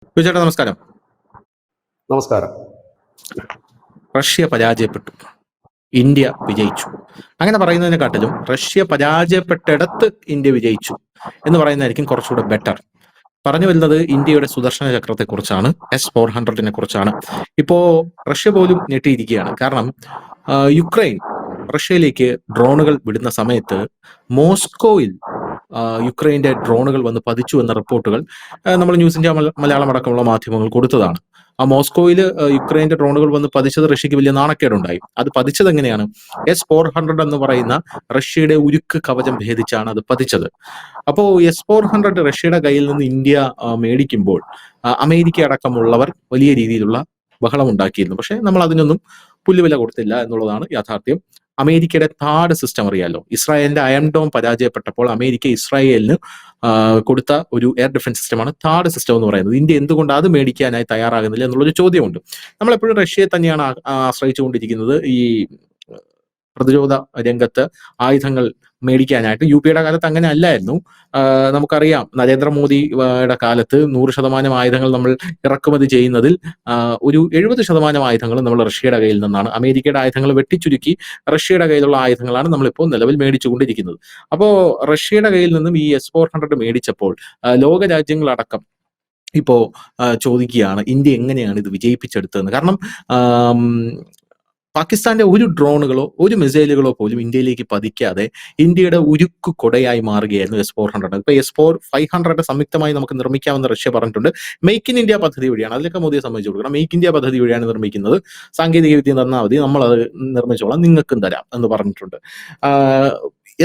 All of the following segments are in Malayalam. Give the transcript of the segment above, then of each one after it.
ചേട്ടാ നമസ്കാരം. നമസ്കാരം. റഷ്യ പരാജയപ്പെട്ടു, ഇന്ത്യ വിജയിച്ചു. അങ്ങനെ പറയുന്നതിനെക്കാട്ടിലും റഷ്യ പരാജയപ്പെട്ടിടത്ത് ഇന്ത്യ വിജയിച്ചു എന്ന് പറയുന്നതായിരിക്കും കുറച്ചുകൂടെ ബെറ്റർ. പറഞ്ഞു വരുന്നത് ഇന്ത്യയുടെ സുദർശന ചക്രത്തെക്കുറിച്ചാണ്, S-400 കുറിച്ചാണ്. ഇപ്പോ റഷ്യ പോലും ഞെട്ടിയിരിക്കുകയാണ്. കാരണം യുക്രൈൻ റഷ്യയിലേക്ക് ഡ്രോണുകൾ വിടുന്ന സമയത്ത് മോസ്കോയിൽ യുക്രൈന്റെ ഡ്രോണുകൾ വന്ന് പതിച്ചു എന്ന റിപ്പോർട്ടുകൾ നമ്മൾ ന്യൂസ് ഇന്ത്യ മലയാളം അടക്കമുള്ള മാധ്യമങ്ങൾ കൊടുത്തതാണ്. ആ മോസ്കോയിൽ യുക്രൈന്റെ ഡ്രോണുകൾ വന്ന് പതിച്ചത് റഷ്യക്ക് വലിയ നാണക്കേടുണ്ടായി. അത് പതിച്ചത് എങ്ങനെയാണ്? S-400 എന്ന് പറയുന്ന റഷ്യയുടെ ഉരുക്ക് കവചം ഭേദിച്ചാണ് അത് പതിച്ചത്. അപ്പോ S-400 റഷ്യയുടെ കയ്യിൽ നിന്ന് ഇന്ത്യ മേടിക്കുമ്പോൾ അമേരിക്ക അടക്കമുള്ളവർ വലിയ രീതിയിലുള്ള ബഹളം ഉണ്ടാക്കിയിരുന്നു. പക്ഷെ നമ്മൾ അതിനൊന്നും പുല്ലുവില കൊടുത്തില്ല എന്നുള്ളതാണ് യാഥാർത്ഥ്യം. അമേരിക്കയുടെ താഡ് സിസ്റ്റം അറിയാലോ. ഇസ്രായേലിന്റെ അയൺ ഡോം പരാജയപ്പെട്ടപ്പോൾ അമേരിക്ക ഇസ്രായേലിന് കൊടുത്ത ഒരു എയർ ഡിഫൻസ് സിസ്റ്റമാണ് താഡ് സിസ്റ്റം എന്ന് പറയുന്നത്. ഇന്ത്യ എന്തുകൊണ്ട് അത് മേടിക്കാനായി തയ്യാറാകുന്നില്ല എന്നുള്ളൊരു ചോദ്യമുണ്ട്. നമ്മളെപ്പോഴും റഷ്യയെ തന്നെയാണ് ആശ്രയിച്ചുകൊണ്ടിരിക്കുന്നത് ഈ പ്രതിരോധ രംഗത്ത് ആയുധങ്ങൾ മേടിക്കാനായിട്ട്. UPയുടെ കാലത്ത് അങ്ങനെ അല്ലായിരുന്നു. നമുക്കറിയാം, നരേന്ദ്രമോദിയുടെ കാലത്ത് 100% ആയുധങ്ങൾ നമ്മൾ ഇറക്കുമതി ചെയ്യുന്നതിൽ ഒരു 70% ആയുധങ്ങൾ നമ്മൾ റഷ്യയുടെ കയ്യിൽ നിന്നാണ്. അമേരിക്കയുടെ ആയുധങ്ങൾ വെട്ടിച്ചുരുക്കി റഷ്യയുടെ കയ്യിലുള്ള ആയുധങ്ങളാണ് നമ്മളിപ്പോൾ നിലവിൽ മേടിച്ചുകൊണ്ടിരിക്കുന്നത്. അപ്പോൾ റഷ്യയുടെ കയ്യിൽ നിന്നും ഈ S-400 മേടിച്ചപ്പോൾ ലോകരാജ്യങ്ങളടക്കം ഇപ്പോ ചോദിക്കുകയാണ് ഇന്ത്യ എങ്ങനെയാണ് ഇത് വിജയിപ്പിച്ചെടുത്തതെന്ന്. കാരണം പാകിസ്ഥാന്റെ ഒരു ഡ്രോണുകളോ ഒരു മിസൈലുകളോ പോലും ഇന്ത്യയിലേക്ക് പതിക്കാതെ ഇന്ത്യയുടെ ഉരുക്കു കൊടയായി മാറുകയായിരുന്നു S-400. ഇപ്പൊ S-500 സംയുക്തമായി നമുക്ക് നിർമ്മിക്കാമെന്ന് റഷ്യ പറഞ്ഞിട്ടുണ്ട്. മെയ്ക്ക് ഇൻ ഇന്ത്യ പദ്ധതി വഴിയാണ്, അതിലൊക്കെ മോദിയെ സംബന്ധിച്ചു കൊടുക്കണം. മെയ്ക്ക് ഇന്ത്യ പദ്ധതി വഴിയാണ് നിർമ്മിക്കുന്നത്. സാങ്കേതിക വിദ്യ തന്നാൽ മതി, നമ്മൾ അത് നിർമ്മിച്ചോളാം, നിങ്ങൾക്കും തരാം എന്ന് പറഞ്ഞിട്ടുണ്ട്.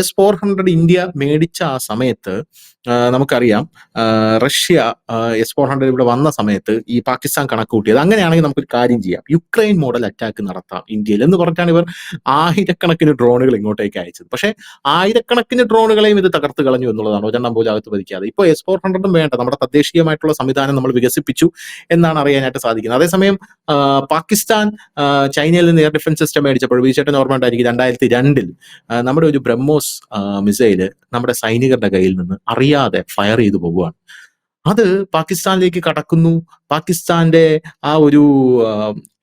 S-400 ഇന്ത്യ മേടിച്ച ആ സമയത്ത് നമുക്കറിയാം, റഷ്യ S-400 ഇവിടെ വന്ന സമയത്ത് ഈ പാകിസ്ഥാൻ കണക്ക് കൂട്ടിയത്. അങ്ങനെയാണെങ്കിൽ നമുക്കൊരു കാര്യം ചെയ്യാം, യുക്രൈൻ മോഡൽ അറ്റാക്ക് നടത്താം ഇന്ത്യയിൽ എന്ന് പറഞ്ഞിട്ടാണ് ഇവർ ആയിരക്കണക്കിന് ഡ്രോണുകൾ ഇങ്ങോട്ടേക്ക് അയച്ചത്. പക്ഷേ ആയിരക്കണക്കിന് ഡ്രോണുകളെയും ഇത് തകർത്ത് കളഞ്ഞു എന്നുള്ളതാണ്, ഒരെണ്ണം പോലും അകത്ത് പതിക്കാതെ. ഇപ്പോൾ S-400 വേണ്ട, നമ്മുടെ തദ്ദേശീയമായിട്ടുള്ള സംവിധാനം നമ്മൾ വികസിപ്പിച്ചു എന്നാണ് അറിയാനായിട്ട് സാധിക്കുന്നത്. അതേസമയം പാകിസ്ഥാൻ ചൈനയിൽ നിന്ന് എയർ ഡിഫൻസ് സിസ്റ്റം മേടിച്ചപ്പോൾ വിജയേട്ടൻ ഓർമ്മ ഉണ്ടായിരിക്കും, 2002 നമ്മുടെ ഒരു ബ്രഹ്മോസ് മിസൈല് നമ്മുടെ സൈനികരുടെ കയ്യിൽ നിന്ന് അറിയാതെ ഫയർ ചെയ്തു പോവുകയാണ്. അത് പാകിസ്ഥാനിലേക്ക് കടക്കുന്നു. പാകിസ്ഥാന്റെ ആ ഒരു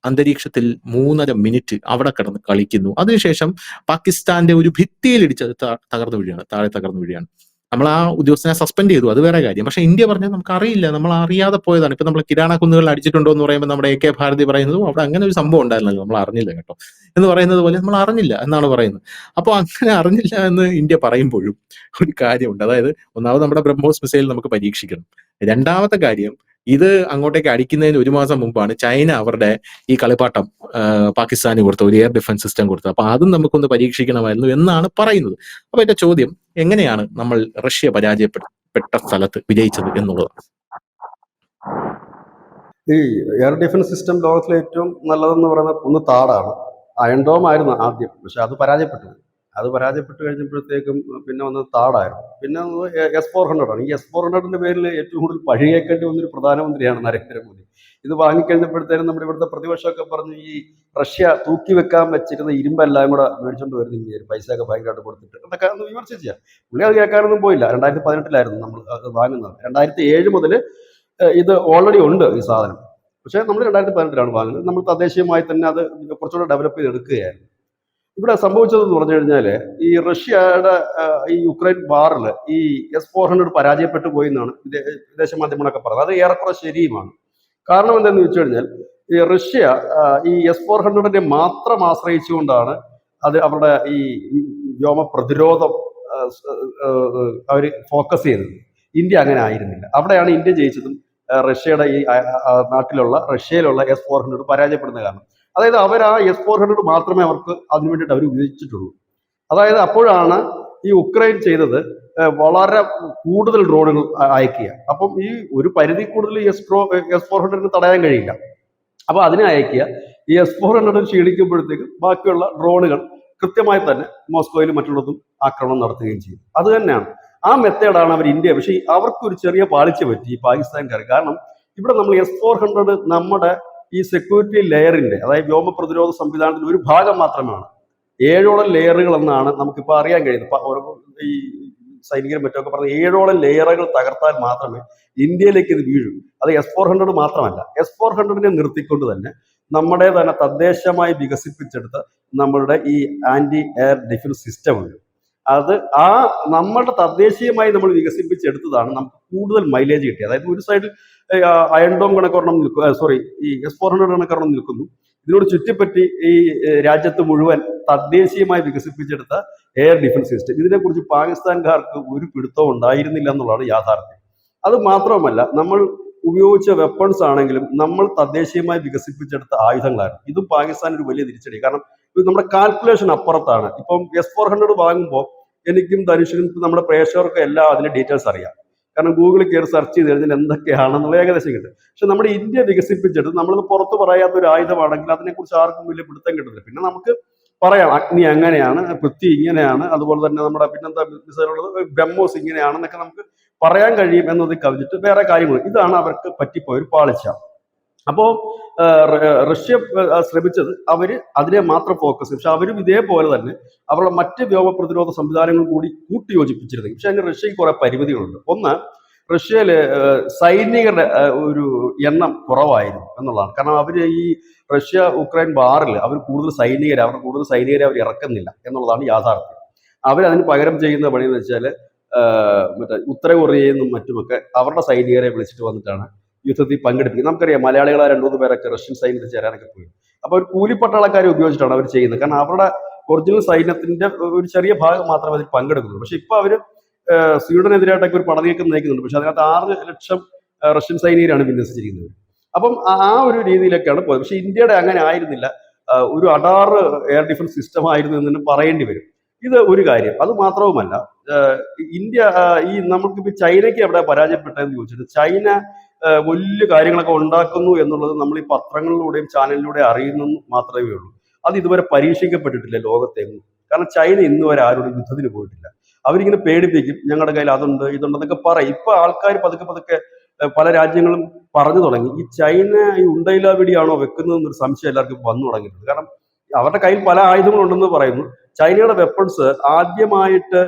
അന്തരീക്ഷത്തിൽ 3.5 മിനിറ്റ് അവിടെ കിടന്ന് കളിക്കുന്നു. അതിനുശേഷം പാകിസ്ഥാന്റെ ഒരു ഭിത്തിയിൽ ഇടിച്ചത് തകർന്നു വീഴുകയാണ്, താഴെ തകർന്നു വീഴുകയാണ്. നമ്മൾ ആ ഉദ്യോഗസ്ഥനെ സസ്പെൻഡ് ചെയ്തു, അത് വേറെ കാര്യം. പക്ഷെ ഇന്ത്യ പറഞ്ഞത് നമുക്ക് അറിയില്ല, നമ്മൾ അറിയാതെ പോയതാണ്. ഇപ്പൊ നമ്മൾ കിരാണ കുന്നുകളിൽ അടിച്ചിട്ടുണ്ടോ എന്ന് പറയുമ്പോൾ നമ്മുടെ AK ഭാരതി പറയുന്നത് അവിടെ അങ്ങനെ ഒരു സംഭവം ഉണ്ടായിരുന്നല്ലോ, നമ്മൾ അറിഞ്ഞില്ല കേട്ടോ എന്ന് പറയുന്നത് പോലെ നമ്മൾ അറിഞ്ഞില്ല എന്നാണ് പറയുന്നത്. അപ്പോൾ അങ്ങനെ അറിഞ്ഞില്ല എന്ന് ഇന്ത്യ പറയുമ്പോഴും ഒരു കാര്യമുണ്ട്. അതായത് ഒന്നാമത് നമ്മുടെ ബ്രഹ്മോസ് മിസൈൽ നമുക്ക് പരീക്ഷിക്കണം. രണ്ടാമത്തെ കാര്യം, ഇത് അങ്ങോട്ടേക്ക് അടിക്കുന്നതിന് 1 മാസം മുമ്പാണ് ചൈന അവരുടെ ഈ കളിപ്പാട്ടം പാകിസ്ഥാന് കൊടുത്ത ഒരു എയർ ഡിഫൻസ് സിസ്റ്റം കൊടുത്തത്. അപ്പൊ അതും നമുക്കൊന്ന് പരീക്ഷിക്കണമായിരുന്നു എന്നാണ് പറയുന്നത്. അപ്പൊ എന്റെ ചോദ്യം, എങ്ങനെയാണ് നമ്മൾ റഷ്യ പരാജയപ്പെട്ട സ്ഥലത്ത് വിജയിച്ചത് എന്നുള്ളതാണ്. ഈ എയർ ഡിഫൻസ് സിസ്റ്റം ലോകത്തിലെ ഏറ്റവും നല്ലതെന്ന് പറയുന്നത് ഒന്ന് താടാണ്. അയൺ ഡോം ആയിരുന്നു ആദ്യം, പക്ഷെ അത് പരാജയപ്പെട്ട് കഴിഞ്ഞപ്പോഴത്തേക്കും പിന്നെ വന്നത് താടായിരുന്നു. പിന്നെ S-400 ആണ്. ഈ S-400ന്റെ പേരിൽ ഏറ്റവും കൂടുതൽ പഴികേക്കേണ്ടി വന്നൊരു പ്രധാനമന്ത്രിയാണ് നരേന്ദ്രമോദി. ഇത് വാങ്ങിക്കഴിഞ്ഞപ്പോഴത്തേനും നമ്മുടെ ഇവിടുത്തെ പ്രതിപക്ഷമൊക്കെ പറഞ്ഞു ഈ റഷ്യ തൂക്കി വെക്കാൻ വെച്ചിരുന്ന ഇരുമ്പെല്ലാം കൂടെ മേടിച്ചോണ്ട് വരുന്ന ഇന്ത്യ പൈസയൊക്കെ ഭയങ്കരമായിട്ട് കൊടുത്തിട്ട് എന്നൊക്കെ ഒന്ന് വിമർശിച്ച പുള്ളി അത് കേൾക്കാനൊന്നും പോയില്ല. 2018 നമ്മൾ വാങ്ങുന്നത്. 2007 മുതൽ ഇത് ഓൾറെഡി ഉണ്ട് ഈ സാധനം. പക്ഷേ നമ്മൾ 2018 വാങ്ങുന്നത്. നമ്മൾ തദ്ദേശീയമായി തന്നെ അത് കുറച്ചുകൂടെ ഡെവലപ്പ് ചെയ്തെടുക്കുകയായിരുന്നു. ഇവിടെ സംഭവിച്ചതെന്ന് പറഞ്ഞു കഴിഞ്ഞാൽ ഈ റഷ്യയുടെ ഈ യുക്രൈൻ വാറിൽ ഈ S-400 പരാജയപ്പെട്ടു പോയി എന്നാണ് വിദേശ മാധ്യമങ്ങളൊക്കെ പറയുന്നത്. അത് ഏറെക്കുറെ ശരിയുമാണ്. കാരണം എന്താണെന്ന് വെച്ച് കഴിഞ്ഞാൽ ഈ റഷ്യ ഈ S-400 മാത്രം ആശ്രയിച്ചുകൊണ്ടാണ് അത് അവരുടെ ഈ വ്യോമ പ്രതിരോധം അവർ ഫോക്കസ് ചെയ്തത്. ഇന്ത്യ അങ്ങനെ ആയിരുന്നില്ല. അവിടെയാണ് ഇന്ത്യ ജയിച്ചതും റഷ്യയുടെ ഈ റഷ്യയിലുള്ള S-400 പരാജയപ്പെടുന്ന കാരണം. അതായത് അവർ ആ S-400 മാത്രമേ അവർക്ക് അതിനു വേണ്ടിയിട്ട് അവർ ഉപയോഗിച്ചിട്ടുള്ളൂ. അതായത് അപ്പോഴാണ് ഈ ഉക്രൈൻ ചെയ്തത് വളരെ കൂടുതൽ ഡ്രോണുകൾ അയക്കുക. അപ്പം ഈ ഒരു പരിധി കൂടുതൽ S-400 തടയാൻ കഴിയില്ല. അപ്പൊ അതിനെ അയക്കുക. ഈ S-400 ക്ഷീണിക്കുമ്പോഴത്തേക്ക് ബാക്കിയുള്ള ഡ്രോണുകൾ കൃത്യമായി തന്നെ മോസ്കോയിലും മറ്റുള്ളതും ആക്രമണം നടത്തുകയും ചെയ്യും. അത് തന്നെയാണ് ആ മെത്തേഡാണ് അവർ ഇന്ത്യ. പക്ഷേ അവർക്കൊരു ചെറിയ പാളിച്ച പറ്റി ഈ പാകിസ്ഥാൻകാർ. കാരണം ഇവിടെ നമ്മൾ S-400 നമ്മുടെ ഈ സെക്യൂരിറ്റി ലെയറിന്റെ, അതായത് വ്യോമ പ്രതിരോധ സംവിധാനത്തിന്റെ ഒരു ഭാഗം മാത്രമാണ്. 7ഓളം ലെയറുകൾ എന്നാണ് നമുക്കിപ്പോൾ അറിയാൻ കഴിയുന്നത്. ഈ സൈനികരും മറ്റൊക്കെ പറഞ്ഞ 7ഓളം ലെയറുകൾ തകർത്താൽ മാത്രമേ ഇന്ത്യയിലേക്ക് ഇത് വീഴൂ. അത് S-400 മാത്രമല്ല, S-400നെ നിർത്തിക്കൊണ്ട് തന്നെ നമ്മുടെ തന്നെ തദ്ദേശമായി വികസിപ്പിച്ചെടുത്ത നമ്മളുടെ ഈ ആന്റി എയർ ഡിഫൻസ് സിസ്റ്റം ഉണ്ട്. അത് ആ നമ്മളുടെ തദ്ദേശീയമായി നമ്മൾ വികസിപ്പിച്ചെടുത്തതാണ് നമുക്ക് കൂടുതൽ മൈലേജ് കിട്ടിയത്. അതായത് ഒരു സൈഡിൽ അയൺ ഡോം കണക്കൊരെണ്ണം നിൽക്കും, ഈ S-400 കണക്കൊരെണ്ണം നിൽക്കുന്നു. ഇതിനോട് ചുറ്റിപ്പറ്റി ഈ രാജ്യത്ത് മുഴുവൻ തദ്ദേശീയമായി വികസിപ്പിച്ചെടുത്ത എയർ ഡിഫൻസ് സിസ്റ്റം. ഇതിനെക്കുറിച്ച് പാകിസ്ഥാൻകാർക്ക് ഒരു പിടുത്തവും ഉണ്ടായിരുന്നില്ല എന്നുള്ളതാണ് യാഥാർത്ഥ്യം. അത് മാത്രമല്ല, നമ്മൾ ഉപയോഗിച്ച വെപ്പൺസ് ആണെങ്കിലും നമ്മൾ തദ്ദേശീയമായി വികസിപ്പിച്ചെടുത്ത ആയുധങ്ങളായിരുന്നു. ഇതും പാകിസ്ഥാൻ ഒരു വലിയ തിരിച്ചടി. കാരണം ഇത് നമ്മുടെ കാൽക്കുലേഷൻ അപ്പുറത്താണ്. ഇപ്പം S-400 വാങ്ങുമ്പോൾ എനിക്കും ധനുഷിനും നമ്മുടെ പ്രേക്ഷകർക്കും എല്ലാം അതിന്റെ ഡീറ്റെയിൽസ് അറിയാം. കാരണം ഗൂഗിളിൽ കയറി സെർച്ച് ചെയ്ത് കഴിഞ്ഞാൽ എന്തൊക്കെയാണെന്നുള്ള ഏകദേശം കിട്ടും. പക്ഷെ നമ്മുടെ ഇന്ത്യ വികസിപ്പിച്ചെടുത്ത് നമ്മളത് പുറത്ത് പറയാത്ത ഒരു ആയുധമാണെങ്കിൽ അതിനെക്കുറിച്ച് ആർക്കും വലിയ പിടുത്തം കിട്ടുന്നില്ല. പിന്നെ നമുക്ക് പറയാം അഗ്നി അങ്ങനെയാണ്, പൃഥ്വി ഇങ്ങനെയാണ്, അതുപോലെ തന്നെ നമ്മുടെ പിന്നെന്താ മിസൈലുള്ളത് ബ്രഹ്മോസ് ഇങ്ങനെയാണെന്നൊക്കെ നമുക്ക് പറയാൻ കഴിയും എന്നത് കവിഞ്ഞിട്ട് വേറെ കാര്യങ്ങൾ. ഇതാണ് അവർക്ക് പറ്റിപ്പോയ ഒരു പാളിച്ച. അപ്പോൾ റഷ്യ ശ്രമിച്ചത് അവര് അതിനെ മാത്രം ഫോക്കസ് ചെയ്യും. പക്ഷെ അവരും ഇതേപോലെ തന്നെ അവരുടെ മറ്റ് വ്യോമ പ്രതിരോധ സംവിധാനങ്ങൾ കൂടി കൂട്ടിയോജിപ്പിച്ചിരുന്നെങ്കിൽ. പക്ഷെ അതിന് റഷ്യക്ക് കുറെ പരിമിതികളുണ്ട്. ഒന്ന്, റഷ്യയില് സൈനികരുടെ ഒരു എണ്ണം കുറവായിരുന്നു എന്നുള്ളതാണ്. കാരണം അവര് ഈ റഷ്യ ഉക്രൈൻ വാറിൽ അവർ കൂടുതൽ സൈനികരെ അവർ ഇറക്കുന്നില്ല എന്നുള്ളതാണ് യാഥാർത്ഥ്യം. അവരതിന് പകരം ചെയ്യുന്ന പണി എന്ന് വെച്ചാൽ മറ്റേ ഉത്തര കൊറിയയിൽ നിന്നും മറ്റുമൊക്കെ അവരുടെ സൈനികരെ വിളിച്ചിട്ട് വന്നിട്ടാണ് യുദ്ധത്തിൽ പങ്കെടുപ്പിക്കുന്നത്. നമുക്കറിയാം മലയാളികളെ 2-3 പേരൊക്കെ റഷ്യൻ സൈന്യത്തിൽ ചേരാനൊക്കെ പോയി. അപ്പോൾ ഒരു കൂലിപ്പട്ടാളക്കാരെ ഉപയോഗിച്ചിട്ടാണ് അവർ ചെയ്യുന്നത്. കാരണം അവരുടെ ഒറിജിനൽ സൈന്യത്തിന്റെ ഒരു ചെറിയ ഭാഗം മാത്രമേ അതിൽ പങ്കെടുക്കുന്നുള്ളൂ. പക്ഷെ ഇപ്പൊ അവര് സ്വീഡനെതിരായിട്ടൊക്കെ ഒരു പടനീക്കം നയിക്കുന്നുണ്ട്. പക്ഷെ അതിനകത്ത് 6 ലക്ഷം റഷ്യൻ സൈനികരാണ് വിന്യസിച്ചിരിക്കുന്നത്. അപ്പം ആ ഒരു രീതിയിലൊക്കെയാണ് പോയത്. പക്ഷെ ഇന്ത്യയുടെ അങ്ങനെ ആയിരുന്നില്ല. ഒരു അഡാർ എയർ ഡിഫൻസ് സിസ്റ്റം ആയിരുന്നു എന്ന് പറയേണ്ടി വരും. ഇത് ഒരു കാര്യം. അത് മാത്രവുമല്ല, ഇന്ത്യ ഈ നമുക്കിപ്പോ ചൈനയ്ക്ക് എവിടെ പരാജയപ്പെട്ടതെന്ന് ചോദിച്ചിട്ട് ചൈന വലിയ കാര്യങ്ങളൊക്കെ ഉണ്ടാക്കുന്നു എന്നുള്ളത് നമ്മൾ ഈ പത്രങ്ങളിലൂടെയും ചാനലിലൂടെയും അറിയുന്നു മാത്രമേ ഉള്ളൂ. അത് ഇതുവരെ പരീക്ഷിക്കപ്പെട്ടിട്ടില്ല ലോകത്തെങ്ങും. കാരണം ചൈന ഇന്ന് വരെ ആരോടും യുദ്ധത്തിന് പോയിട്ടില്ല. അവരിങ്ങനെ പേടിപ്പിക്കും, ഞങ്ങളുടെ കയ്യിൽ അതുണ്ട് ഇതുണ്ടെന്നൊക്കെ പറയും. ഇപ്പൊ ആൾക്കാർ പതുക്കെ പല രാജ്യങ്ങളും പറഞ്ഞു തുടങ്ങി ഈ ചൈന ഈ ഉണ്ടയില വെടിയാണോ വെക്കുന്നതെന്നൊരു സംശയം എല്ലാവർക്കും വന്നു തുടങ്ങിയിട്ടുണ്ട്. കാരണം അവരുടെ കയ്യിൽ പല ആയുധങ്ങളുണ്ടെന്ന് പറയുന്നു. ചൈനയുടെ വെപ്പൺസ് ആദ്യമായിട്ട്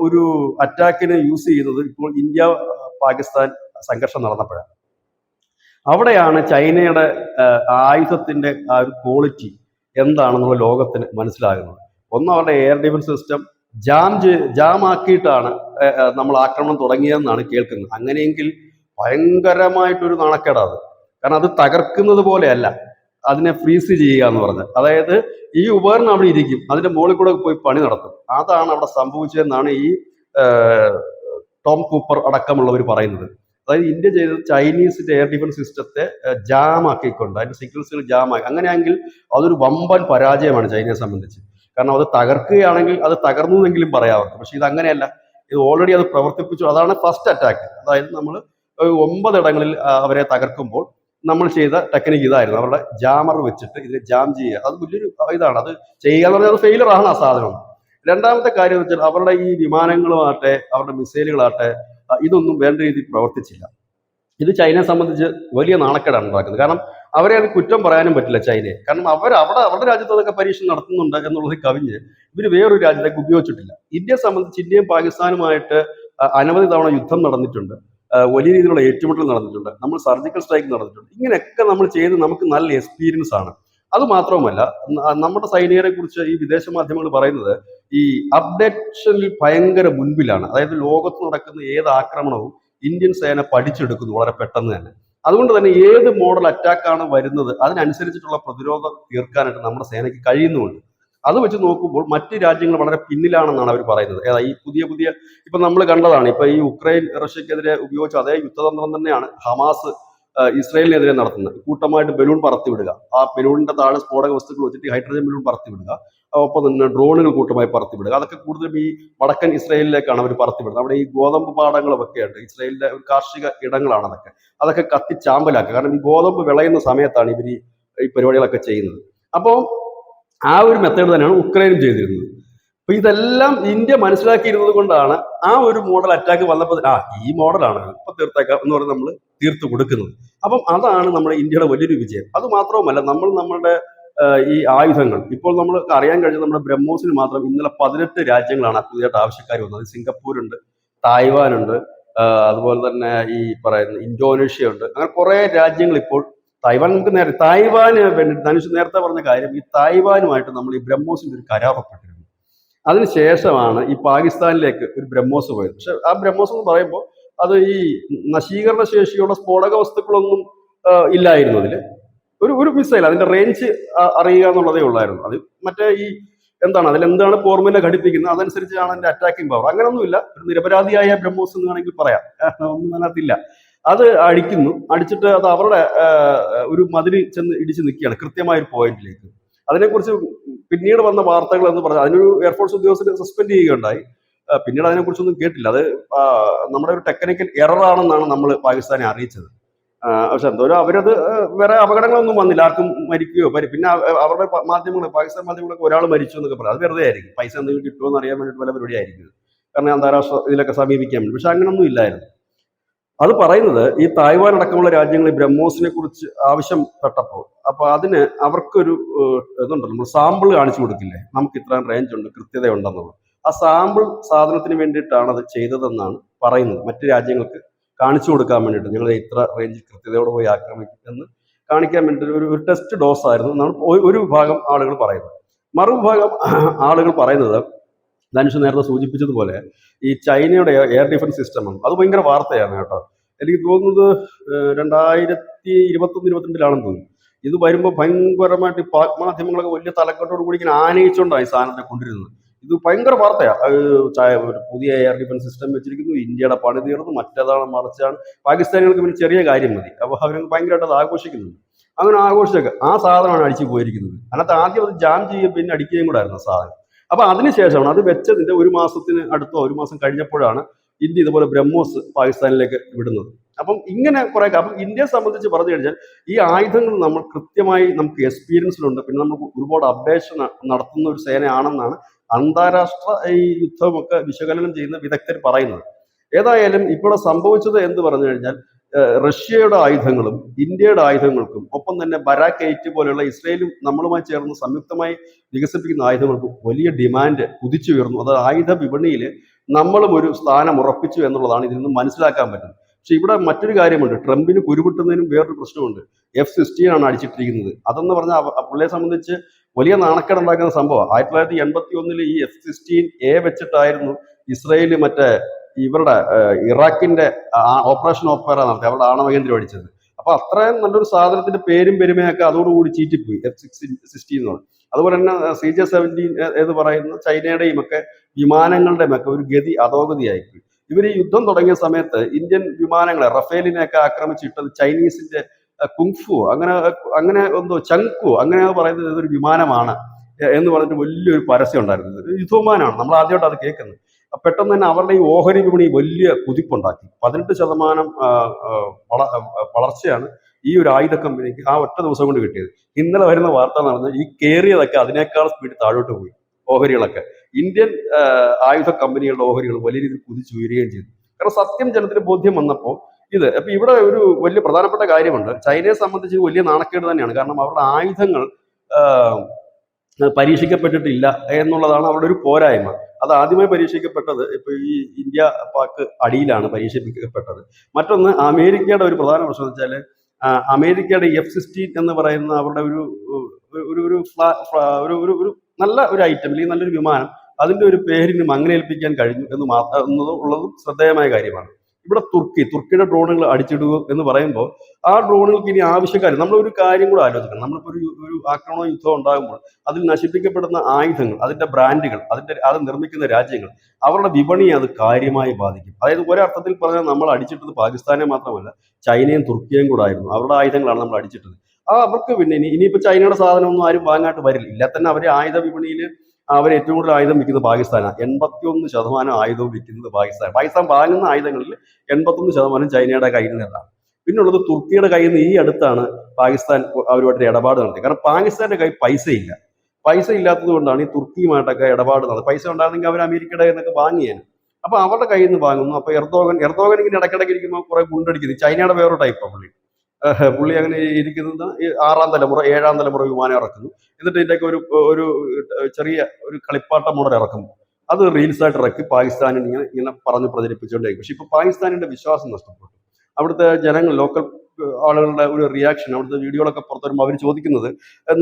ഒരു അറ്റാക്കിന് യൂസ് ചെയ്യുന്നത് ഇപ്പോൾ ഇന്ത്യ പാകിസ്ഥാൻ സംഘർഷം നടന്നപ്പോഴാണ്. അവിടെയാണ് ചൈനയുടെ ആയുധത്തിന്റെ ആ ഒരു ക്വാളിറ്റി എന്താണെന്നുള്ള ലോകത്തിന് മനസ്സിലാകുന്നത്. ഒന്ന്, അവരുടെ എയർ ഡിഫൻസ് സിസ്റ്റം ജാം ആക്കിയിട്ടാണ് നമ്മൾ ആക്രമണം തുടങ്ങിയതെന്നാണ് കേൾക്കുന്നത്. അങ്ങനെയെങ്കിൽ ഭയങ്കരമായിട്ടൊരു നാണക്കേടാത്. കാരണം അത് തകർക്കുന്നത് പോലെയല്ല അതിനെ ഫ്രീസ് ചെയ്യുക എന്ന് പറഞ്ഞത്. അതായത് ഈ ഉപകരണം അവിടെ ഇരിക്കും, അതിന്റെ മുകളിൽ കൂടെ പോയി പണി നടത്തും. അതാണ് അവിടെ സംഭവിച്ചതെന്നാണ് ഈ ടോം കൂപ്പർ അടക്കമുള്ളവർ പറയുന്നത്. അതായത് ഇന്ത്യ ചെയ്തത് ചൈനീസിന്റെ എയർ ഡിഫൻസ് സിസ്റ്റത്തെ ജാമാക്കിക്കൊണ്ട് അതിന്റെ സിഗ്നൽസുകൾ ജാമാക്കി. അങ്ങനെയാണെങ്കിൽ അതൊരു വമ്പൻ പരാജയമാണ് ചൈനയെ സംബന്ധിച്ച്. കാരണം അത് തകർക്കുകയാണെങ്കിൽ അത് തകർന്നു എന്നെങ്കിലും പറയാറുണ്ട്. പക്ഷെ ഇത് അങ്ങനെയല്ല, ഇത് ഓൾറെഡി അത് പ്രവർത്തിപ്പിച്ചു. അതാണ് ഫസ്റ്റ് അറ്റാക്ക്. അതായത് നമ്മൾ 9 ഇടങ്ങളിൽ അവരെ തകർക്കുമ്പോൾ നമ്മൾ ചെയ്ത ടെക്നിക്ക് ഇതായിരുന്നു. അവരുടെ ജാമർ വെച്ചിട്ട് ഇതിനെ ജാം ചെയ്യുക. അത് വലിയൊരു ഇതാണ്. അത് ചെയ്യുക എന്ന് പറഞ്ഞാൽ അത് ഫെയിലർ ആണ് ആ സാധനം. രണ്ടാമത്തെ കാര്യം എന്ന് വെച്ചാൽ അവരുടെ ഈ വിമാനങ്ങളുമാകട്ടെ അവരുടെ മിസൈലുകളാകട്ടെ ഇതൊന്നും വേണ്ട രീതിയിൽ പ്രവർത്തിച്ചില്ല. ഇത് ചൈനയെ സംബന്ധിച്ച് വലിയ നാണക്കേടാണ് ഉണ്ടാക്കുന്നത്. കാരണം അവരെ അത് കുറ്റം പറയാനും പറ്റില്ല ചൈനയെ. കാരണം അവരുടെ രാജ്യത്ത് അതൊക്കെ പരീക്ഷണം നടത്തുന്നുണ്ട് എന്നുള്ളത് കവിഞ്ഞ് ഇവർ വേറൊരു രാജ്യത്തേക്ക് ഉപയോഗിച്ചിട്ടില്ല. ഇന്ത്യയെ സംബന്ധിച്ച് ഇന്ത്യയും പാകിസ്ഥാനുമായിട്ട് അനവധി തവണ യുദ്ധം നടന്നിട്ടുണ്ട്, വലിയ രീതിയിലുള്ള ഏറ്റുമുട്ടൽ നടന്നിട്ടുണ്ട്, നമ്മൾ സർജിക്കൽ സ്ട്രൈക്ക് നടന്നിട്ടുണ്ട്. ഇങ്ങനെയൊക്കെ നമ്മൾ ചെയ്ത് നമുക്ക് നല്ല എക്സ്പീരിയൻസ് ആണ്. അത് മാത്രവുമല്ല, നമ്മുടെ സൈനികരെ കുറിച്ച് ഈ വിദേശ മാധ്യമങ്ങൾ പറയുന്നത് ഈ അപ്ഡേഷനിൽ ഭയങ്കര മുൻപിലാണ്. അതായത് ലോകത്ത് നടക്കുന്ന ഏത് ആക്രമണവും ഇന്ത്യൻ സേന പഠിച്ചെടുക്കുന്നു വളരെ പെട്ടെന്ന് തന്നെ. അതുകൊണ്ട് തന്നെ ഏത് മോഡൽ അറ്റാക്കാണ് വരുന്നത് അതിനനുസരിച്ചിട്ടുള്ള പ്രതിരോധം തീർക്കാനായിട്ട് നമ്മുടെ സേനയ്ക്ക് കഴിയുന്നുമുണ്ട്. അത് വെച്ച് നോക്കുമ്പോൾ മറ്റ് രാജ്യങ്ങൾ വളരെ പിന്നിലാണെന്നാണ് അവർ പറയുന്നത്. ഈ പുതിയ ഇപ്പൊ നമ്മൾ കണ്ടതാണ്. ഇപ്പൊ ഈ ഉക്രൈൻ റഷ്യക്കെതിരെ ഉപയോഗിച്ച അതേ യുദ്ധതന്ത്രം തന്നെയാണ് ഹമാസ് ഇസ്രായേലിനെതിരെ നടത്തുന്നത്. കൂട്ടമായിട്ട് ബലൂൺ പറത്തിവിടുക, ആ ബലൂണിന്റെ താഴെ സ്ഫോടക വസ്തുക്കൾ വെച്ചിട്ട് ഹൈഡ്രജൻ ബലൂൺ പറത്തിവിടുക, ഒപ്പം തന്നെ ഡ്രോണുകൾ കൂട്ടമായി പറത്തിവിടുക. അതൊക്കെ കൂടുതലും ഈ വടക്കൻ ഇസ്രായേലിലേക്കാണ് അവർ പറത്തിവിടുന്നത്. അവിടെ ഈ ഗോതമ്പ് പാടങ്ങളൊക്കെ ഉണ്ട്. ഇസ്രായേലിന്റെ കാർഷിക ഇടങ്ങളാണ് അതൊക്കെ കത്തിച്ചാമ്പലാക്കുക. കാരണം ഈ ഗോതമ്പ് വിളയുന്ന സമയത്താണ് ഇവർ ഈ പരിപാടികളൊക്കെ ചെയ്യുന്നത്. അപ്പോൾ ആ ഒരു മെത്തേഡ് തന്നെയാണ് ഉക്രൈനും ചെയ്തിരുന്നത്. അപ്പൊ ഇതെല്ലാം ഇന്ത്യ മനസ്സിലാക്കിയിരുന്നത് കൊണ്ടാണ് ആ ഒരു മോഡൽ അറ്റാക്ക് വന്നപ്പോൾ ഈ മോഡലാണ് ഇപ്പൊ തീർത്തേക്കാം എന്ന് പറഞ്ഞ് നമ്മൾ തീർത്തു കൊടുക്കുന്നത്. അപ്പം അതാണ് നമ്മുടെ ഇന്ത്യയുടെ വലിയൊരു വിജയം. അത് മാത്രവുമല്ല, നമ്മളുടെ ഈ ആയുധങ്ങൾ ഇപ്പോൾ നമ്മൾ അറിയാൻ കഴിഞ്ഞത് നമ്മുടെ ബ്രഹ്മോസിന് മാത്രം ഇന്നലെ 18 രാജ്യങ്ങളാണ് പുതിയതായിട്ട് ആവശ്യക്കാർ വന്നത്. സിംഗപ്പൂരുണ്ട്, തായ്വാനുണ്ട്, അതുപോലെ തന്നെ ഈ പറയുന്ന ഇന്തോനേഷ്യ ഉണ്ട്. അങ്ങനെ കുറെ രാജ്യങ്ങൾ ഇപ്പോൾ തായ്വാൻ നമുക്ക് തായ്വാന് വേണ്ടി ധനുഷ് നേരത്തെ പറഞ്ഞ കാര്യം, ഈ തായ്വാനുമായിട്ട് നമ്മൾ ഈ ബ്രഹ്മോസിന്റെ ഒരു കരാർ ഒപ്പിട്ടിരുന്നു. അതിനുശേഷമാണ് ഈ പാകിസ്ഥാനിലേക്ക് ഒരു ബ്രഹ്മോസ് പോയത്. പക്ഷെ ആ ബ്രഹ്മോസ് എന്ന് പറയുമ്പോൾ അത് ഈ നശീകരണ ശേഷിയുള്ള സ്ഫോടക വസ്തുക്കളൊന്നും ഇല്ലായിരുന്നു അതിൽ. ഒരു മിസൈൽ, അതിന്റെ റേഞ്ച് അറിയുക എന്നുള്ളതേ ഉള്ളായിരുന്നു. അത് മറ്റേ ഈ എന്താണ് അതിലെന്താണ് ഫോർമുല ഘടിപ്പിക്കുന്നത് അതനുസരിച്ചാണ് അതിന്റെ അറ്റാക്കിംഗ് പവർ. അങ്ങനെയൊന്നുമില്ല. ഒരു നിരപരാധിയായ ബ്രഹ്മോസ് എന്ന് വേണമെങ്കിൽ പറയാം, ഒന്നും അതിനകത്തില്ല. അത് അടിക്കുന്നു, അടിച്ചിട്ട് അത് അവരുടെ ഒരു മതിൽ ചെന്ന് ഇടിച്ച് നിൽക്കുകയാണ് കൃത്യമായ ഒരു പോയിന്റിലേക്ക്. അതിനെക്കുറിച്ച് പിന്നീട് വന്ന വാർത്തകൾ എന്ന് പറഞ്ഞാൽ അതിനൊരു എയർഫോഴ്സ് ഉദ്യോഗസ്ഥരെ സസ്പെൻഡ് ചെയ്യുകയുണ്ടായി. പിന്നീട് അതിനെക്കുറിച്ചൊന്നും കേട്ടില്ല. അത് നമ്മുടെ ഒരു ടെക്നിക്കൽ എറർ ആണെന്നാണ് നമ്മൾ പാകിസ്ഥാനെ അറിയിച്ചത്. പക്ഷെ എന്തോരം അവരത് വേറെ അപകടങ്ങളൊന്നും വന്നില്ല, ആർക്കും മരിക്കുകയോ പിന്നെ അവരുടെ മാധ്യമങ്ങൾ, പാകിസ്ഥാൻ മാധ്യമങ്ങളൊക്കെ ഒരാൾ മരിച്ചു എന്നൊക്കെ പറയാം. അത് വെറുതെ ആയിരിക്കും, പൈസ എന്തെങ്കിലും കിട്ടുമോ എന്ന് അറിയാൻ വേണ്ടിയിട്ട് പല പരിപാടി ആയിരിക്കും, കാരണം അന്താരാഷ്ട്ര ഇതിലൊക്കെ സമീപിക്കാൻ വേണ്ടി. പക്ഷെ അങ്ങനൊന്നും ഇല്ലായിരുന്നു. അത് പറയുന്നത് ഈ തായ്വാൻ അടക്കമുള്ള രാജ്യങ്ങൾ ഈ ബ്രഹ്മോസിനെ കുറിച്ച് ആവശ്യപ്പെട്ടപ്പോൾ അപ്പൊ അതിന് അവർക്കൊരു ഇതുണ്ടല്ലോ, നമ്മൾ സാമ്പിൾ കാണിച്ചു കൊടുക്കില്ലേ, നമുക്ക് ഇത്രയും റേഞ്ച് ഉണ്ട്, കൃത്യത ഉണ്ടെന്നുള്ളത്. ആ സാമ്പിൾ സാധനത്തിന് വേണ്ടിയിട്ടാണ് അത് ചെയ്തതെന്നാണ് പറയുന്നത്. മറ്റു രാജ്യങ്ങൾക്ക് കാണിച്ചു കൊടുക്കാൻ വേണ്ടിയിട്ട് ഞങ്ങൾ ഇത്ര റേഞ്ചിൽ കൃത്യതയോടെ പോയി ആക്രമിക്കും എന്ന് കാണിക്കാൻ വേണ്ടി ഒരു ടെസ്റ്റ് ഡോസ് ആയിരുന്നു എന്നാണ് ഒരു വിഭാഗം ആളുകൾ പറയുന്നത്. മറുവിഭാഗം ആളുകൾ പറയുന്നത് ധനുഷ് നേരത്തെ സൂചിപ്പിച്ചതുപോലെ ഈ ചൈനയുടെ എയർ ഡിഫൻസ് സിസ്റ്റമാണ്. അത് ഭയങ്കര വാർത്തയാണ് കേട്ടോ. എനിക്ക് തോന്നുന്നത് 2021-22 തോന്നുന്നു. ഇത് വരുമ്പോൾ ഭയങ്കരമായിട്ട് പാക് മാധ്യമങ്ങളൊക്കെ വലിയ തലക്കെട്ടോട് കൂടി ഇങ്ങനെ ആനയിച്ചുകൊണ്ടാണ് ഈ സാധനത്തെ കൊണ്ടിരുന്നത്. ഇത് ഭയങ്കര വാർത്തയാണ്. ഒരു പുതിയ എയർ ഡിഫൻസ് സിസ്റ്റം വെച്ചിരിക്കുന്നു, ഇന്ത്യയുടെ പണി തീർന്നു, മറ്റേതാണ് മറിച്ചാണ്. പാകിസ്ഥാനികൾക്ക് പിന്നെ ചെറിയ കാര്യം മതി, അപ്പോൾ അവർ ഭയങ്കരമായിട്ട് അത് ആഘോഷിക്കുന്നുണ്ട്. അങ്ങനെ ആഘോഷിച്ചൊക്കെ ആ സാധനമാണ് അടിച്ചു പോയിരിക്കുന്നത്. അതിനകത്ത് ആദ്യം അത് ജാം ചെയ്യുകയും പിന്നെ അടിക്കുകയും കൂടെ ആയിരുന്നു സാധനം. അപ്പൊ അതിനുശേഷമാണ് അത് വെച്ചതിന്റെ ഒരു മാസത്തിന് അടുത്തോ ഒരു മാസം കഴിഞ്ഞപ്പോഴാണ് ഇന്ത്യ ഇതുപോലെ ബ്രഹ്മോസ് പാകിസ്ഥാനിലേക്ക് വിടുന്നത്. അപ്പം ഇങ്ങനെ കുറെ, അപ്പം ഇന്ത്യയെ സംബന്ധിച്ച് പറഞ്ഞു കഴിഞ്ഞാൽ ഈ ആയുധങ്ങൾ നമ്മൾ കൃത്യമായി നമുക്ക് എക്സ്പീരിയൻസിലുണ്ട്, പിന്നെ നമുക്ക് ഒരുപാട് അപ്ഡേഷൻ നടത്തുന്ന ഒരു സേനയാണെന്നാണ് അന്താരാഷ്ട്ര ഈ യുദ്ധമൊക്കെ വിശകലനം ചെയ്യുന്ന വിദഗ്ധർ പറയുന്നത്. ഏതായാലും ഇപ്പോൾ സംഭവിച്ചത് എന്ന് പറഞ്ഞു കഴിഞ്ഞാൽ റഷ്യയുടെ ആയുധങ്ങളും ഇന്ത്യയുടെ ആയുധങ്ങൾക്കും ഒപ്പം തന്നെ ബരാക്ക് 8 പോലെയുള്ള ഇസ്രയേലും നമ്മളുമായി ചേർന്ന് സംയുക്തമായി വികസിപ്പിക്കുന്ന ആയുധങ്ങൾക്കും വലിയ ഡിമാൻഡ് കുതിച്ചുയർന്നു. അത് ആയുധ വിപണിയിൽ നമ്മളും ഒരു സ്ഥാനം ഉറപ്പിച്ചു എന്നുള്ളതാണ് ഇതിൽ നിന്ന് മനസ്സിലാക്കാൻ പറ്റുന്നത്. പക്ഷെ ഇവിടെ മറ്റൊരു കാര്യമുണ്ട്, ട്രംപിന് കുരുപൊട്ടുന്നതിനും വേറൊരു പ്രശ്നമുണ്ട്. F-16 ആണ് അടിച്ചിട്ടിരിക്കുന്നത്. അതെന്ന് പറഞ്ഞാൽ പുള്ളിയെ സംബന്ധിച്ച് വലിയ നാണക്കേടുണ്ടാക്കുന്ന സംഭവം. 1981 ഈ F-16A വെച്ചിട്ടായിരുന്നു ഇസ്രയേല് മറ്റേ ഇവരുടെ ഇറാഖിന്റെ ഓപ്പറേഷൻ ഓപ്പറ നടത്തി അവരുടെ ആണവ കേന്ദ്രം അടിച്ചത്. അപ്പൊ അത്രയും നല്ലൊരു സാധനത്തിന്റെ പേരും പെരുമയൊക്കെ അതോടുകൂടി ചീറ്റിപ്പോയി F-16 എന്ന് പറഞ്ഞു. അതുപോലെ തന്നെ CJ-17 എന്ന് പറയുന്ന ചൈനയുടെയും ഒക്കെ വിമാനങ്ങളുടെയും ഒക്കെ ഒരു ഗതി അധോഗതിയായിപ്പോയി. ഇവർ ഈ യുദ്ധം തുടങ്ങിയ സമയത്ത് ഇന്ത്യൻ വിമാനങ്ങളെ റഫേലിനെയൊക്കെ ആക്രമിച്ചിട്ടത് ചൈനീസിന്റെ കുങ്ഫു അങ്ങനെ എന്തോ ചങ്കു അങ്ങനെ പറയുന്നത് ഇതൊരു വിമാനമാണ് എന്ന് പറഞ്ഞിട്ട് വലിയൊരു പരസ്യം ഉണ്ടായിരുന്നു. യുദ്ധവിമാനമാണ്, നമ്മൾ ആദ്യമായിട്ട് അത് കേൾക്കുന്നത്. പെട്ടെന്ന് തന്നെ അവരുടെ ഈ ഓഹരി വിപണി വലിയ കുതിപ്പുണ്ടാക്കി. 18% വളർച്ചയാണ് ഈ ഒരു ആയുധ കമ്പനിക്ക് ആ ഒറ്റ ദിവസം കൊണ്ട് കിട്ടിയത്. ഇന്നലെ വരുന്ന വാർത്ത എന്ന് പറഞ്ഞാൽ ഈ കയറിയതൊക്കെ അതിനേക്കാൾ സ്പീഡ് താഴോട്ട് പോയി ഓഹരികളൊക്കെ. ഇന്ത്യൻ ആയുധ കമ്പനികളുടെ ഓഹരികൾ വലിയ രീതിയിൽ കുതിച്ചുയരുകയും ചെയ്തു. കാരണം സത്യം ജനത്തിന് ബോധ്യം വന്നപ്പോൾ ഇത് അപ്പൊ ഇവിടെ ഒരു വലിയ പ്രധാനപ്പെട്ട കാര്യമുണ്ട്. ചൈനയെ സംബന്ധിച്ച് വലിയ നാണക്കേട് തന്നെയാണ്. കാരണം അവരുടെ ആയുധങ്ങൾ പരീക്ഷിക്കപ്പെട്ടിട്ടില്ല എന്നുള്ളതാണ് അവരുടെ ഒരു പോരായ്മ. അത് ആദ്യമായി പരീക്ഷിക്കപ്പെട്ടത് ഇപ്പൊ ഈ ഇന്ത്യ പാക് അടിയിലാണ് പരീക്ഷിക്കപ്പെട്ടത്. മറ്റൊന്ന് അമേരിക്കയുടെ ഒരു പ്രധാന പ്രശ്നം എന്ന് വെച്ചാൽ അമേരിക്കയുടെ F-16 എന്ന് പറയുന്ന അവരുടെ ഒരു നല്ല ഒരു ഐറ്റം അല്ലെങ്കിൽ നല്ലൊരു വിമാനം അതിന്റെ ഒരു പേരിന് മങ്ങലേൽപ്പിക്കാൻ കഴിഞ്ഞു എന്നുള്ളതും ശ്രദ്ധേയമായ കാര്യമാണ്. ഇവിടെ തുർക്കിയുടെ ഡ്രോണുകൾ അടിച്ചിടുക എന്ന് പറയുമ്പോൾ ആ ഡ്രോണുകൾക്ക് ഇനി ആവശ്യക്കാർ നമ്മൾ ഒരു കാര്യം കൂടെ ആലോചിക്കണം. നമ്മളിപ്പോൾ ഒരു ആക്രമണ യുദ്ധം ഉണ്ടാകുമ്പോൾ അതിൽ നശിപ്പിക്കപ്പെടുന്ന ആയുധങ്ങൾ, അതിന്റെ ബ്രാൻഡുകൾ, അത് നിർമ്മിക്കുന്ന രാജ്യങ്ങൾ, അവരുടെ വിപണിയെ അത് കാര്യമായി ബാധിക്കും. അതായത് ഒരർത്ഥത്തിൽ പറഞ്ഞാൽ നമ്മൾ അടിച്ചിട്ടത് പാകിസ്ഥാനെ മാത്രമല്ല ചൈനയും തുർക്കിയും കൂടെ ആയിരുന്നു. അവരുടെ ആയുധങ്ങളാണ് നമ്മൾ അടിച്ചിട്ടത്. അവർക്ക് പിന്നെ ഇനിയിപ്പോൾ ചൈനയുടെ സാധനമൊന്നും ആരും വാങ്ങാനായിട്ട് വരില്ല. ഇല്ല തന്നെ അവരെ ആയുധ വിപണിയിൽ അവർ ഏറ്റവും കൂടുതൽ ആയുധം വിൽക്കുന്നത് പാകിസ്ഥാനാണ്. 81% ആയുധവും വിൽക്കുന്നത് പാകിസ്ഥാൻ വാങ്ങുന്ന ആയുധങ്ങളിൽ 81% ചൈനയുടെ കയ്യിൽ നിന്നാണ്. പിന്നുള്ളത് തുർക്കിയുടെ കയ്യിൽ നിന്ന് ഈ അടുത്താണ് പാകിസ്ഥാൻ അവരുമായിട്ട് ഇടപാട് നടത്തി. കാരണം പാകിസ്ഥാന്റെ കയ്യിൽ പൈസ ഇല്ലാത്തത് കൊണ്ടാണ് ഈ തുർക്കിയുമായിട്ടൊക്കെ ഇടപാട് നടത്തുന്നത്. പൈസ ഉണ്ടായിരുന്നെങ്കിൽ അവർ അമേരിക്കയുടെ കയ്യിൽ നിന്നൊക്കെ വാങ്ങിയേനെ. അപ്പൊ അവരുടെ കയ്യിൽ നിന്ന് വാങ്ങുന്നു. അപ്പൊ എർദോഗൻ ഇങ്ങനെ ഇടയ്ക്കിടയ്ക്ക് ഇരിക്കുമ്പോൾ കുറെ ഗുണ്ടടിക്കുന്നു. ചൈനയുടെ വേറൊരു ടൈപ്പാണ് പുള്ളി. പുള്ളി അങ്ങനെ ഇരിക്കുന്നത് ഈ 6ാം തലമുറ 7ാം തലമുറ വിമാനം ഇറക്കുന്നു. എന്നിട്ട് ഇതിൻ്റെയൊക്കെ ഒരു ഒരു ചെറിയ ഒരു കളിപ്പാട്ട മോഡൽ ഇറക്കുന്നു. അത് റീൽസായിട്ട് ഇറക്കി പാകിസ്ഥാനിൽ ഇങ്ങനെ ഇങ്ങനെ പറഞ്ഞ് പ്രചരിപ്പിച്ചുകൊണ്ടേയിരിക്കും. പക്ഷെ ഇപ്പോൾ പാകിസ്ഥാനിന്റെ വിശ്വാസം നഷ്ടപ്പെട്ടു. അവിടുത്തെ ജനങ്ങൾ, ലോക്കൽ ആളുകളുടെ ഒരു റിയാക്ഷൻ, അവിടുത്തെ വീഡിയോകളൊക്കെ പുറത്തു വരുമ്പോൾ അവർ ചോദിക്കുന്നത്,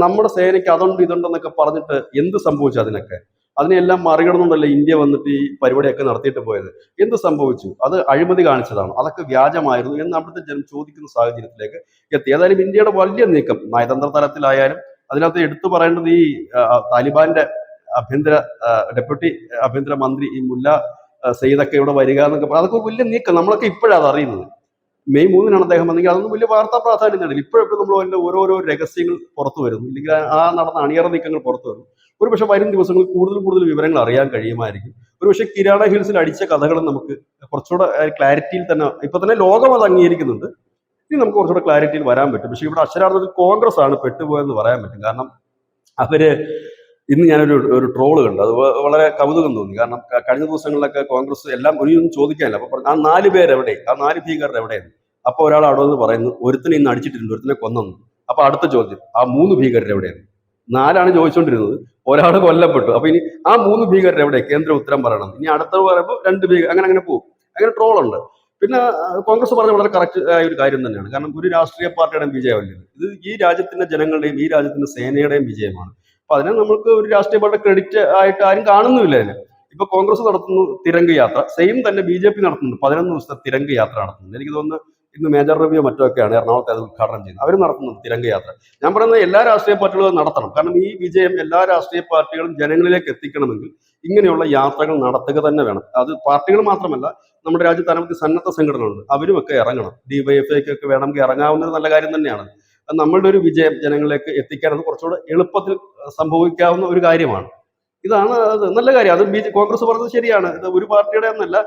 നമ്മുടെ സേനയ്ക്ക് അതുണ്ട് ഇതുണ്ടെന്നൊക്കെ പറഞ്ഞിട്ട് എന്ത് സംഭവിച്ചു അതിനൊക്കെ? അതിനെല്ലാം മറികടന്നുകൊണ്ടല്ലേ ഇന്ത്യ വന്നിട്ട് ഈ പരിപാടിയൊക്കെ നടത്തിയിട്ട് പോയത്? എന്ത് സംഭവിച്ചു? അത് അഴിമതി കാണിച്ചതാണോ? അതൊക്കെ വ്യാജമായിരുന്നു എന്ന് അവിടുത്തെ ജനം ചോദിക്കുന്ന സാഹചര്യത്തിലേക്ക് എത്തി. ഏതായാലും ഇന്ത്യയുടെ വലിയ നീക്കം നയതന്ത്ര തലത്തിലായാലും അതിനകത്ത് എടുത്തു പറയേണ്ടത് ഈ താലിബാന്റെ ആഭ്യന്തര ഡെപ്യൂട്ടി ആഭ്യന്തര മന്ത്രി ഈ മുല്ല സെയ്ദൊക്കെ ഇവിടെ വരിക എന്നൊക്കെ അതൊക്കെ ഒരു വലിയ നീക്കം. നമ്മളൊക്കെ ഇപ്പോഴാണ് അത് അറിയുന്നത്. മെയ് 3-നാണ് അദ്ദേഹം വന്നെങ്കിൽ അതൊന്നും വലിയ വാർത്താ പ്രാധാന്യം നേടില്ല. ഇപ്പോഴെപ്പോഴും നമ്മൾ അതിന്റെ ഓരോരോ രഹസ്യങ്ങൾ പുറത്തു വരുന്നു, ഇല്ലെങ്കിൽ ആ നടന്ന അണിയറ നീക്കങ്ങൾ പുറത്തു വരുന്നു. ഒരുപക്ഷെ വരും ദിവസങ്ങളിൽ കൂടുതൽ കൂടുതൽ വിവരങ്ങൾ അറിയാൻ കഴിയുമായിരിക്കും. ഒരുപക്ഷെ കിരാണ ഹിൽസിൽ അടിച്ച കഥകളും നമുക്ക് കുറച്ചുകൂടെ ക്ലാരിറ്റിയിൽ തന്നെ, ഇപ്പൊ തന്നെ ലോകം അത് അംഗീകരിക്കുന്നുണ്ട്, ഇനി നമുക്ക് കുറച്ചുകൂടെ ക്ലാരിറ്റിയിൽ വരാൻ പറ്റും. പക്ഷെ ഇവിടെ അക്ഷരാർത്ഥത്തിൽ കോൺഗ്രസ് ആണ് പെട്ടുപോയെന്ന് പറയാൻ പറ്റും. കാരണം അവര് ഇന്ന് ഞാനൊരു ട്രോള് കണ്ടു, അത് വളരെ കൗതുകം തോന്നി. കാരണം കഴിഞ്ഞ ദിവസങ്ങളിലൊക്കെ കോൺഗ്രസ് എല്ലാം ഒന്നും ചോദിക്കാനില്ല. അപ്പൊ ആ 4 പേരെവിടെ, ആ 4 ഭീകരർ എവിടെയാണ്? അപ്പൊ ഒരാൾ അവിടെ നിന്ന് പറയുന്നു, ഒരുത്തിനെ ഇന്ന് അടിച്ചിട്ടുണ്ട്, ഒരുത്തിനെ കൊന്നു. അപ്പൊ അടുത്ത ചോദ്യം, ആ 3 ഭീകരർ എവിടെയാണ്? 4 ചോദിച്ചുകൊണ്ടിരുന്നത്, ഒരാൾ കൊല്ലപ്പെട്ടു. അപ്പൊ ഇനി ആ 3 ഭീകരർ എവിടെ? കേന്ദ്ര ഉത്തരം പറയണം. ഇനി അടുത്തത് പറയുമ്പോൾ 2 ഭീകരർ, അങ്ങനെ അങ്ങനെ പോകും. അങ്ങനെ ട്രോളുണ്ട്. പിന്നെ കോൺഗ്രസ് പറഞ്ഞ വളരെ കറക്റ്റ് ആയ ഒരു കാര്യം തന്നെയാണ്. കാരണം ഒരു രാഷ്ട്രീയ പാർട്ടിയുടെയും വിജയമല്ല ഇത്, ഈ രാജ്യത്തിന്റെ ജനങ്ങളുടെയും ഈ രാജ്യത്തിന്റെ സേനയുടെയും വിജയമാണ്. അപ്പൊ അതിനെ നമുക്ക് ഒരു രാഷ്ട്രീയ പാർട്ടിയുടെ ക്രെഡിറ്റ് ആയിട്ട് ആരും കാണുന്നുമില്ല അതിന്. ഇപ്പൊ കോൺഗ്രസ് നടത്തുന്നു തിരംഗ് യാത്ര, സെയിം തന്നെ BJP നടത്തുന്നുണ്ട്. 11 ദിവസത്തെ തിരംഗ് യാത്ര നടത്തുന്നുണ്ട്. എനിക്ക് തോന്നുന്നു ഇന്ന് മേജർ രവിയോ മറ്റോ ഒക്കെയാണ് എറണാകുളത്ത് അത് ഉദ്ഘാടനം ചെയ്യുന്നത്. അവർ നടത്തുന്നുണ്ട് തിരംഗ് യാത്ര. ഞാൻ പറയുന്നത് എല്ലാ രാഷ്ട്രീയ പാർട്ടികളും നടത്തണം. കാരണം ഈ വിജയം എല്ലാ രാഷ്ട്രീയ പാർട്ടികളും ജനങ്ങളിലേക്ക് എത്തിക്കണമെങ്കിൽ ഇങ്ങനെയുള്ള യാത്രകൾ നടത്തുക തന്നെ വേണം. അത് പാർട്ടികൾ മാത്രമല്ല, നമ്മുടെ രാജ്യത്ത് അനവധി സന്നദ്ധ സംഘടനകളുണ്ട്, അവരും ഒക്കെ ഇറങ്ങണം. DYFIക്കൊക്കെ വേണമെങ്കിൽ ഇറങ്ങാവുന്ന ഒരു നല്ല കാര്യം തന്നെയാണ്. നമ്മളുടെ ഒരു വിജയം ജനങ്ങളിലേക്ക് എത്തിക്കാൻ അത് കുറച്ചുകൂടെ എളുപ്പത്തിൽ സംഭവിക്കാവുന്ന ഒരു കാര്യമാണ്. ഇതാണ് അത് നല്ല കാര്യം. അത് കോൺഗ്രസ് പറഞ്ഞത് ശരിയാണ്. ഇത് ഒരു പാർട്ടിയുടെ എന്നല്ല,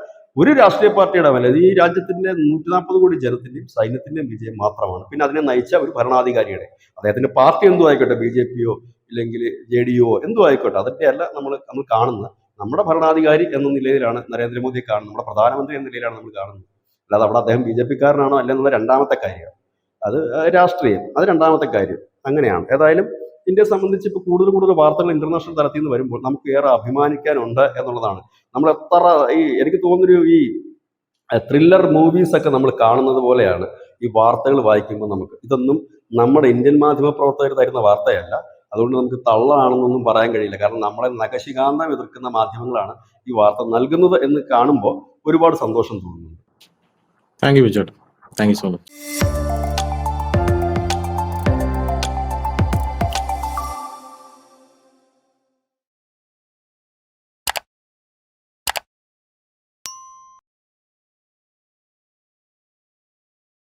ഒരു രാഷ്ട്രീയ പാർട്ടിയുടെ അല്ല, ഈ രാജ്യത്തിന്റെ 140 കോടി ജനത്തിന്റെയും സൈന്യത്തിന്റെയും വിജയം മാത്രമാണ്. പിന്നെ അതിനെ നയിച്ച ഒരു ഭരണാധികാരിയുടെ, അദ്ദേഹത്തിന്റെ പാർട്ടി എന്തും ആയിക്കോട്ടെ, BJPയോ ഇല്ലെങ്കിൽ JDU എന്തും ആയിക്കോട്ടെ, അതൊക്കെ അല്ല നമ്മൾ കാണുന്നത്. നമ്മുടെ ഭരണാധികാരി എന്ന നിലയിലാണ് നരേന്ദ്രമോദിയെ കാണുന്നത്, നമ്മുടെ പ്രധാനമന്ത്രി എന്ന നിലയിലാണ് നമ്മൾ കാണുന്നത്. അല്ലാതെ അവിടെ അദ്ദേഹം BJPക്കാരനാണോ അല്ലെന്നുള്ള രണ്ടാമത്തെ കാര്യം. അത് രാഷ്ട്രീയം, അത് രണ്ടാമത്തെ കാര്യം. അങ്ങനെയാണ്. ഏതായാലും ഇന്ത്യയെ സംബന്ധിച്ച് ഇപ്പോൾ കൂടുതൽ കൂടുതൽ വാർത്തകൾ ഇന്റർനാഷണൽ തലത്തിൽ നിന്ന് വരുമ്പോൾ നമുക്ക് ഏറെ അഭിമാനിക്കാനുണ്ട് എന്നുള്ളതാണ്. നമ്മൾ എത്ര എനിക്ക് തോന്നുന്നൊരു ഈ ത്രില്ലർ മൂവീസ് ഒക്കെ നമ്മൾ കാണുന്നത് പോലെയാണ് ഈ വാർത്തകൾ വായിക്കുമ്പോൾ നമുക്ക്. ഇതൊന്നും നമ്മുടെ ഇന്ത്യൻ മാധ്യമ പ്രവർത്തകർ തരുന്ന വാർത്തയല്ല. അതുകൊണ്ട് നമുക്ക് തള്ളാണെന്നൊന്നും പറയാൻ കഴിയില്ല. കാരണം നമ്മളെ നഖശികാന്തം എതിർക്കുന്ന മാധ്യമങ്ങളാണ് ഈ വാർത്ത നൽകുന്നത് എന്ന് കാണുമ്പോൾ ഒരുപാട് സന്തോഷം തോന്നുന്നുണ്ട്. Thank you Vijay, thank you so much.